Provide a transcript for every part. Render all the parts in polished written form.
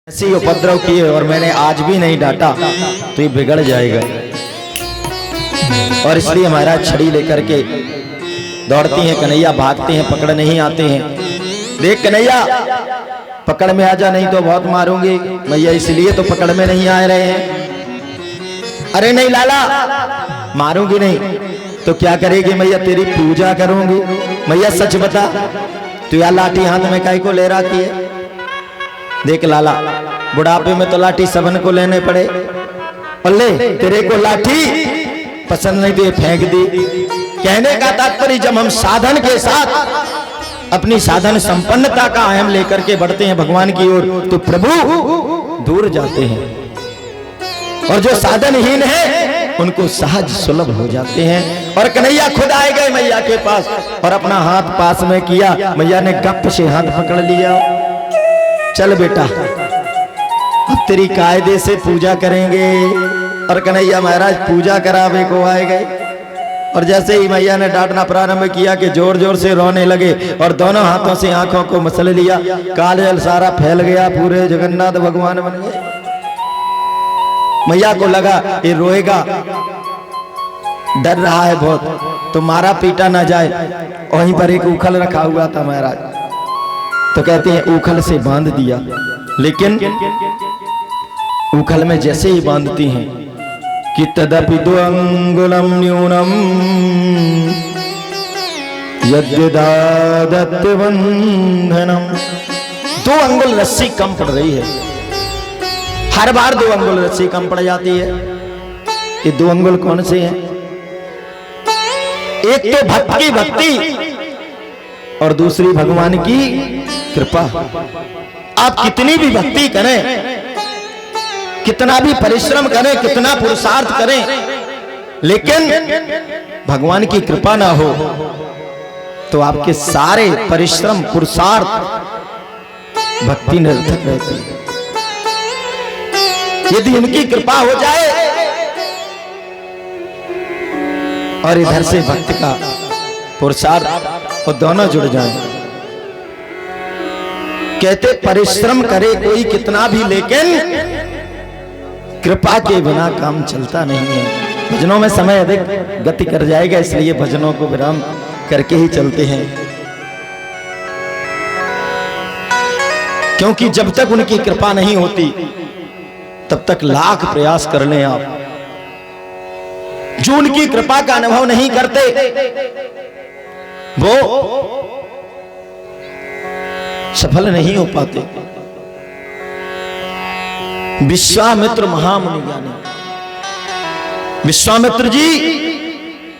ऐसी उपद्रव किए और मैंने आज भी नहीं डांटा तो ये बिगड़ जाएगा। और इसलिए महाराज छड़ी लेकर के दौड़ती हैं, कन्हैया भागते हैं, पकड़ नहीं आते हैं। देख कन्हैया पकड़ में आ जा, नहीं तो बहुत मारूंगी। मैया इसलिए तो पकड़ में नहीं आ रहे हैं। अरे नहीं लाला मारूंगी नहीं तो क्या करेगी मैया? तेरी पूजा करूंगी। मैया सच बता तू या लाठी हाथ में काहे को ले रखी है? देख लाला बुढ़ापे में तो लाठी सबन को लेने पड़े, और ले तेरे को लाठी पसंद नहीं तो ये फेंक दी। कहने का तात्पर्य जब हम साधन के साथ अपनी साधन संपन्नता का आयाम लेकर के बढ़ते हैं भगवान की ओर तो प्रभु दूर जाते हैं, और जो साधनहीन है उनको सहज सुलभ हो जाते हैं। और कन्हैया खुद आए गए मैया के पास और अपना हाथ पास में किया। मैया ने गप से हाथ पकड़ लिया। चल बेटा अब तेरी कायदे से पूजा करेंगे। और कन्हैया महाराज पूजा करावे को आए गए, और जैसे ही मैया ने डांटना प्रारंभ किया कि जोर जोर से रोने लगे और दोनों हाथों से आंखों को मसल लिया। काजल सारा फैल गया, पूरे जगन्नाथ भगवान बन गए। मैया को लगा ये रोएगा, डर रहा है बहुत तो मारा पीटा ना जाए। वहीं पर एक उखल रखा हुआ था महाराज, तो कहते हैं उखल से बांध दिया। लेकिन उखल में जैसे ही बांधती हैं कि तदपि दो अंगुलम न्यूनम यद्यदादत्त बंधनम, 2 अंगुल रस्सी कम पड़ रही है। हर बार 2 अंगुल रस्सी कम पड़ जाती है। ये 2 अंगुल कौन से हैं? एक तो भक्त की भक्ति और दूसरी भगवान की कृपा। आप कितनी भी भक्ति करें, कितना भी परिश्रम करें, कितना पुरुषार्थ करें, लेकिन भगवान की कृपा ना हो तो आपके सारे परिश्रम पुरुषार्थ भक्ति निरर्थक रहती है। यदि इनकी कृपा हो जाए और इधर से भक्त का पुरुषार्थ और दोनों जुड़ जाएं, कहते परिश्रम करे कोई कितना भी, लेकिन कृपा के बिना काम चलता नहीं है। भजनों में समय अधिक गति कर जाएगा, इसलिए भजनों को विराम करके ही चलते हैं, क्योंकि जब तक उनकी कृपा नहीं होती तब तक लाख प्रयास कर लें आप, जो उनकी कृपा का अनुभव नहीं करते वो सफल नहीं हो पाते। विश्वामित्र महामुनि ज्ञानी, विश्वामित्र जी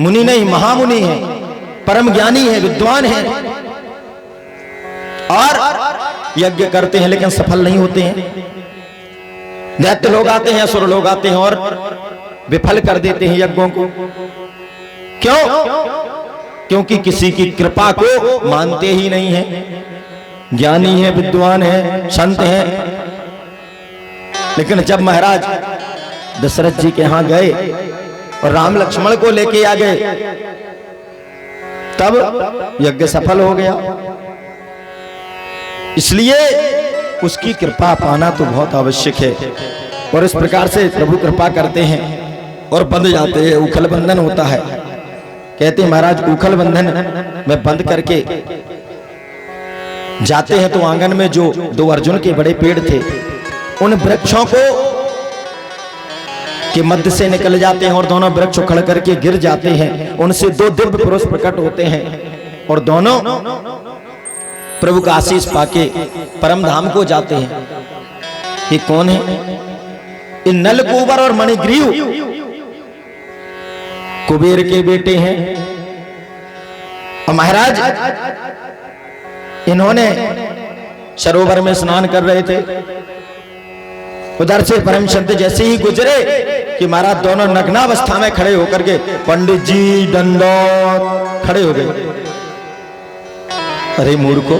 मुनि नहीं महामुनि है, परम ज्ञानी है, विद्वान है, और यज्ञ करते हैं लेकिन सफल नहीं होते हैं। दैत्य लोग आते हैं, असुर लोग आते हैं और विफल कर देते हैं यज्ञों को। क्यों? क्योंकि किसी की कृपा को मानते ही नहीं है। ज्ञानी है, विद्वान है, संत है, लेकिन जब महाराज दशरथ जी के यहां गए और राम लक्ष्मण को लेके आ गए तब यज्ञ सफल हो गया। इसलिए उसकी कृपा पाना तो बहुत आवश्यक है। और इस प्रकार से प्रभु कृपा करते हैं और बंध जाते हैं। उखल बंधन होता है। कहते हैं महाराज उखल बंधन में बंद करके जाते हैं तो आंगन में जो 2 अर्जुन के बड़े पेड़ थे उन वृक्षों को के मध्य से निकल जाते हैं और दोनों वृक्ष उखड़ करके गिर जाते हैं। उनसे 2 दिव्य पुरुष प्रकट होते हैं और दोनों प्रभु का आशीष पाके परम धाम को जाते हैं। ये कौन है? ये नलकूबर और मणिग्रीव कुबेर के बेटे हैं। और महाराज इन्होंने सरोवर में स्नान कर रहे थे, उधर से परम संत जैसे ही गुजरे कि महाराज दोनों नग्नावस्था में खड़े होकर के पंडित जी दंडौत खड़े हो गए। अरे मूर्खो,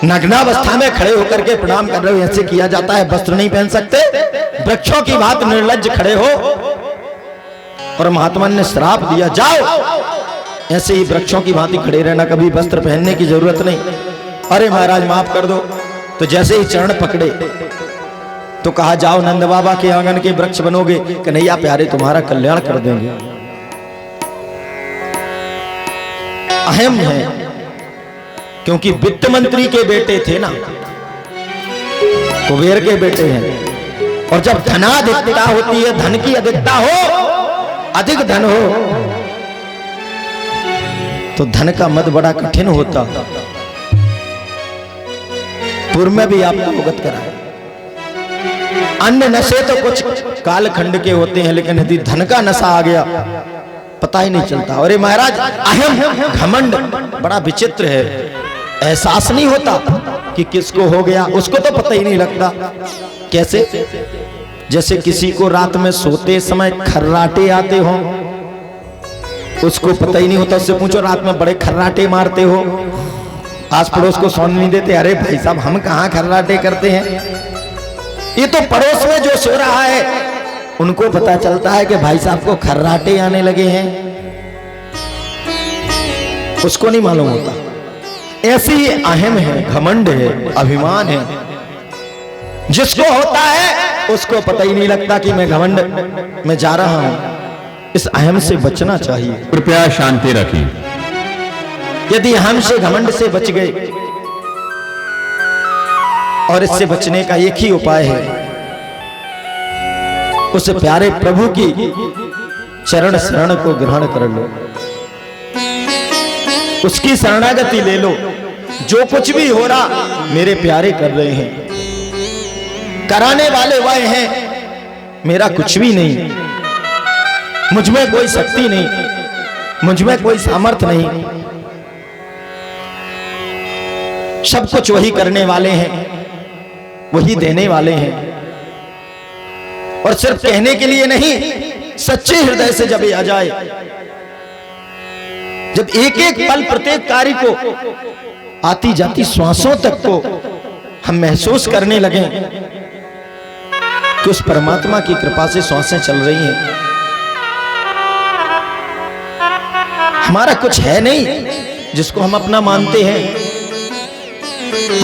नग्नावस्था में खड़े होकर के प्रणाम कर रहे हो, ऐसे किया जाता है? वस्त्र नहीं पहन सकते? वृक्षों की बात निर्लज्ज खड़े हो। और महात्मा ने श्राप दिया, जाओ ऐसे ही वृक्षों की भांति खड़े रहना, कभी वस्त्र पहनने की जरूरत नहीं। अरे महाराज माफ कर दो, तो जैसे ही चरण पकड़े तो कहा जाओ नंद बाबा के आंगन के वृक्ष बनोगे, कन्हैया प्यारे तुम्हारा कल्याण कर देंगे। अहम है क्योंकि वित्त मंत्री के बेटे थे ना, कुबेर के बेटे हैं। और जब धनाधिकता होती है, धन की अधिकता हो, अधिक धन हो, तो धन का मद बड़ा कठिन होता। पूर्व में भी आपको अवगत कराया, अन्य नशे तो कुछ कालखंड के होते हैं, लेकिन यदि धन का नशा आ गया पता ही नहीं चलता। और ये महाराज अहम घमंड बड़ा विचित्र है, एहसास नहीं होता कि किसको हो गया, उसको तो पता ही नहीं लगता। कैसे? जैसे किसी को रात में सोते समय खर्राटे आते हो, उसको पता ही नहीं होता। उससे पूछो रात में बड़े खर्राटे मारते हो, आस पड़ोस को सोने नहीं देते। अरे भाई साहब हम कहां खर्राटे करते हैं, ये तो पड़ोस में जो सो रहा है उनको पता चलता है कि भाई साहब को खर्राटे आने लगे हैं, उसको नहीं मालूम होता। ऐसी अहम है, घमंड है, अभिमान है। जिसको होता है उसको पता ही नहीं लगता कि मैं घमंड में जा रहा हूं। इस अहम से बचना चाहिए। कृपया शांति रखें। यदि अहम से घमंड से बच गए, और इससे बचने का एक ही उपाय है, उस प्यारे प्रभु की चरण शरण को ग्रहण कर लो, उसकी शरणागति ले लो। जो कुछ भी हो रहा मेरे प्यारे कर रहे हैं, कराने वाले वह हैं, मेरा कुछ भी नहीं, मुझ में कोई शक्ति नहीं, मुझ में कोई सामर्थ्य नहीं, सब कुछ वही करने वाले हैं, वही देने वाले हैं। और सिर्फ कहने के लिए नहीं, सच्चे हृदय से जब ये आ जाए, जब एक एक पल प्रत्येक कार्य को आती जाती श्वासों तक को हम महसूस करने लगे कि उस परमात्मा की कृपा से श्वासें चल रही हैं। हमारा कुछ है नहीं जिसको हम अपना मानते हैं।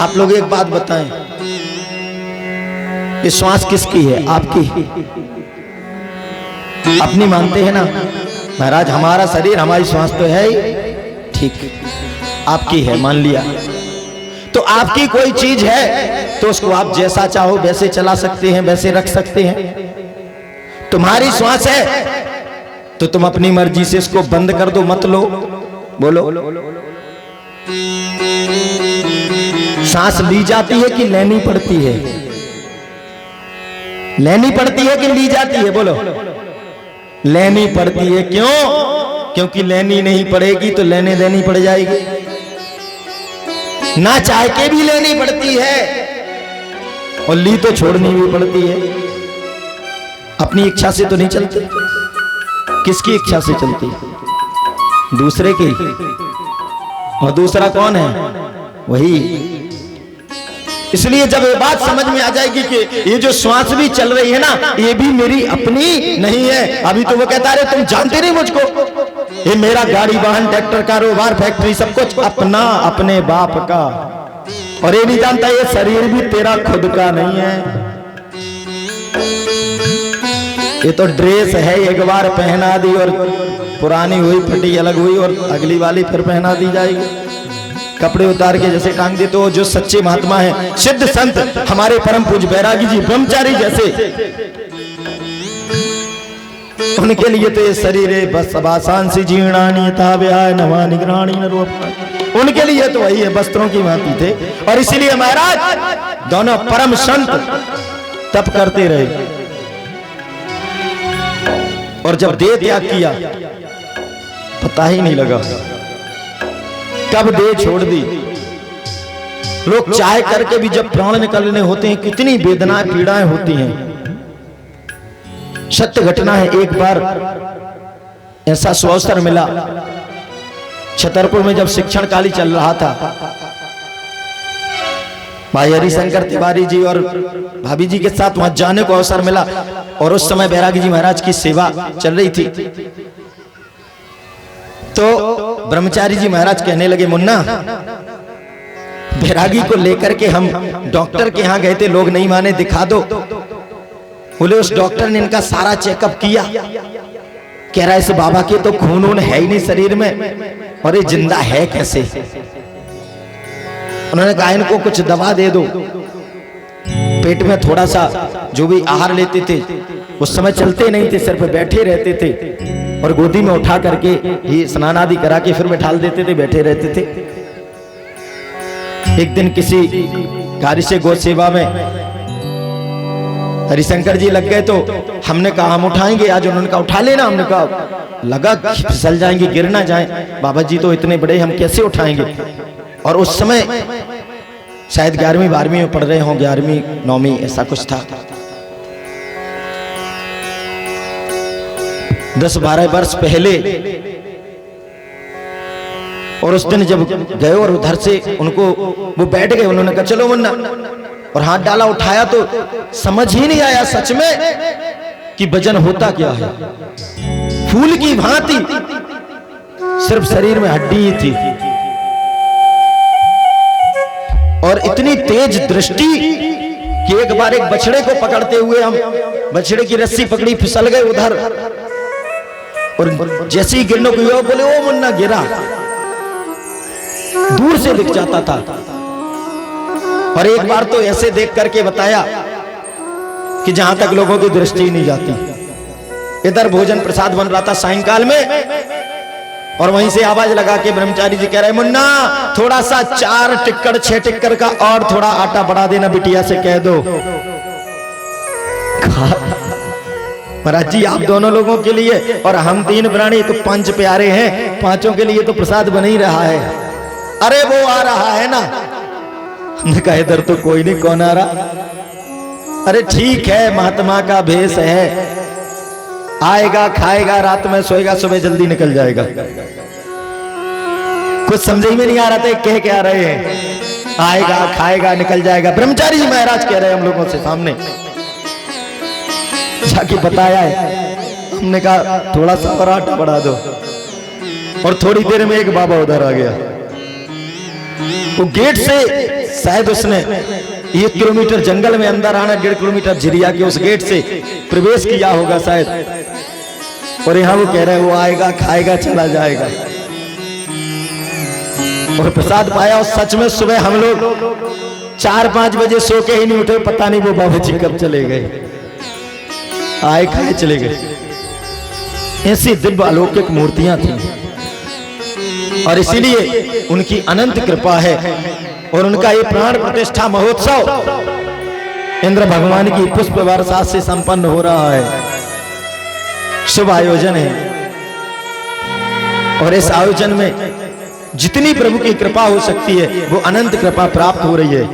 आप लोग एक बात बताएं, ये श्वास किसकी है? आपकी? अपनी मानते हैं ना महाराज, हमारा शरीर हमारी श्वास तो है ही, ठीक, आपकी है, मान लिया। तो आपकी कोई चीज है तो उसको आप जैसा चाहो वैसे चला सकते हैं, वैसे रख सकते हैं। तुम्हारी श्वास है तो तुम अपनी मर्जी से इसको बंद कर दो, मत लो। बोलो, सांस ली जाती है कि लेनी पड़ती है? लेनी पड़ती है कि ली जाती है? बोलो, लेनी पड़ती है। क्यों? क्योंकि लेनी नहीं पड़ेगी तो लेने देनी पड़ जाएगी, ना चाह के भी लेनी पड़ती है, और ली तो छोड़नी भी पड़ती है। अपनी इच्छा से तो नहीं चलती। किसकी इच्छा से चलती? दूसरे की। और दूसरा कौन है? वही। इसलिए जब ये बात समझ में आ जाएगी कि ये जो श्वास भी चल रही है ना, ये भी मेरी अपनी नहीं है। अभी तो वो कहता है तुम जानते नहीं मुझको, ये मेरा गाड़ी वाहन ट्रैक्टर कारोबार फैक्ट्री सब कुछ अपना, अपने बाप का। और ये नहीं जानता ये शरीर भी तेरा खुद का नहीं है, ये तो ड्रेस है, एक बार पहना दी और पुरानी हुई फटी अलग हुई और अगली वाली फिर पहना दी जाएगी। कपड़े उतार के जैसे टांग देते हो। जो सच्चे महात्मा हैं, सिद्ध संत, हमारे परम पूज्य बैरागी जी ब्रह्मचारी जैसे, उनके लिए तो ये शरीर है बस आसान सी जीर्णानी था व्याय नवा निगरानी न रूप, उनके लिए तो वही है, वस्त्रों की भांति थे। और इसीलिए महाराज दोनों परम संत तप करते रहे। और जब देह त्याग किया पता ही नहीं लगा कब देह छोड़ दी। लोग चाह करके भी जब प्राण निकलने होते हैं कितनी वेदनाएं पीड़ाएं होती हैं। सत्य घटना है, एक बार ऐसा सुअवसर मिला, छतरपुर में जब शिक्षण काली चल रहा था, भाई हरिशंकर तिवारी जी और भाभी जी के साथ वहां जाने को अवसर मिला। और उस समय बैरागी जी महाराज की सेवा चल रही थी। तो ब्रह्मचारी जी महाराज कहने लगे, मुन्ना बैरागी को लेकर के हम डॉक्टर के यहाँ गए थे, लोग नहीं माने, दिखा दो। बोले उस डॉक्टर ने इनका सारा चेकअप किया, कह रहा है इस बाबा के तो खून वून है ही नहीं शरीर में, और ये जिंदा है कैसे। उन्होंने कहा इनको कुछ दवा दे दो। पेट में थोड़ा सा जो भी आहार लेते थे, उस समय चलते नहीं थे, सिर पे बैठे रहते थे, और गोदी में उठा करके ये स्नान आदि करा के फिर बैठाल देते थे, बैठे रहते थे। एक दिन किसी कार्य से गौ सेवा में हरिशंकर जी लग गए, तो हमने कहा हम उठाएंगे आज। उन्होंने कहा उठा लेना। हमने कहा लगा फिसल जाएंगे, गिर ना जाए, बाबा जी तो इतने बड़े, हम कैसे उठाएंगे। और उस समय शायद 11वीं 12वीं में पढ़ रहे हों, 11वीं 9वीं ऐसा कुछ था। 10-12 वर्ष पहले। और उस दिन जब गए और उधर से उनको वो बैठ गए, उन्होंने कहा चलो मुन्ना, और हाथ डाला, उठाया तो समझ ही नहीं आया सच में कि वजन होता क्या है। फूल की भांति सिर्फ शरीर में हड्डी ही थी, और इतनी तेज दृष्टि कि एक बार एक बछड़े को पकड़ते हुए हम बछड़े की रस्सी पकड़ी, फिसल गए उधर, और जैसे ही गिरने को बोले ओ मुन्ना, गिरा। दूर से दिख जाता था। और एक बार तो ऐसे देख करके बताया कि जहां तक लोगों की दृष्टि नहीं जाती। इधर भोजन प्रसाद बन रहा था सायंकाल में, और वहीं से आवाज लगा के ब्रह्मचारी जी कह रहे मुन्ना थोड़ा सा 4 टिक्कर 6 टिक्कर का और थोड़ा आटा बढ़ा देना, बिटिया से कह दो। महाराज जी आप दोनों लोगों के लिए, और हम 3 प्राणी तो 5 प्यारे हैं, 5 के लिए तो प्रसाद बन ही रहा है। अरे वो आ रहा है ना। हमने कहा इधर तो कोई नहीं, कौन आ रहा। अरे ठीक है, महात्मा का भेष है, आएगा खाएगा, रात में सोएगा, सुबह जल्दी निकल जाएगा। कुछ समझ में नहीं आ रहा था कह क्या रहे हैं, आएगा खाएगा निकल जाएगा। ब्रह्मचारी जी महाराज कह रहे हैं हम लोगों से सामने जाके बताया है। हमने कहा थोड़ा सा और आटा बढ़ा दो, और थोड़ी देर में एक बाबा उधर आ गया। वो गेट से शायद उसने 1 किलोमीटर जंगल में अंदर आना, 1.5 किलोमीटर झिरिया के उस गेट से प्रवेश किया होगा शायद, और यहाँ वो कह रहे हैं वो आएगा खाएगा चला जाएगा। और प्रसाद पाया, और सच में सुबह हम लोग 4-5 बजे सो के ही नहीं उठे, पता नहीं वो बाबा जी कब चले गए, आए खाए चले गए। ऐसी दिव्य अलौकिक मूर्तियां थी, और इसीलिए उनकी अनंत कृपा है। और उनका ये प्राण प्रतिष्ठा महोत्सव इंद्र भगवान की पुष्प वर्षा से संपन्न हो रहा है। शुभ आयोजन है, और इस आयोजन में जितनी प्रभु की कृपा हो सकती है वो अनंत कृपा प्राप्त हो रही है।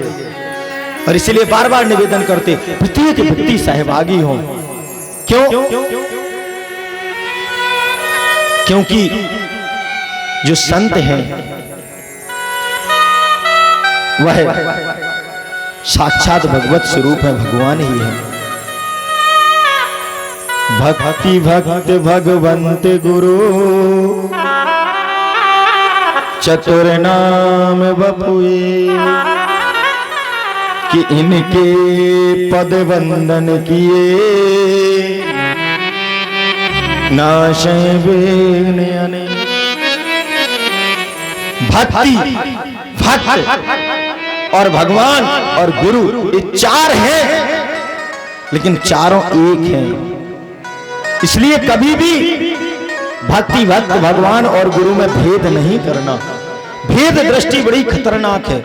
और इसलिए बार बार निवेदन करते प्रत्येक व्यक्ति सहभागी हो। क्यों? क्योंकि जो संत हैं वह साक्षात भगवत स्वरूप है, भगवान ही है। भक्ति भक्त भगवंत गुरु चतुर नाम बपुए, कि इनके पद वंदन किए नाशय विघ्न अनेक। भक्ति भक्त और भगवान और गुरु ये 4 हैं, लेकिन चारों एक हैं। इसलिए कभी भी भक्ति भक्त भगवान और गुरु में भेद नहीं करना। भेद दृष्टि बड़ी खतरनाक है।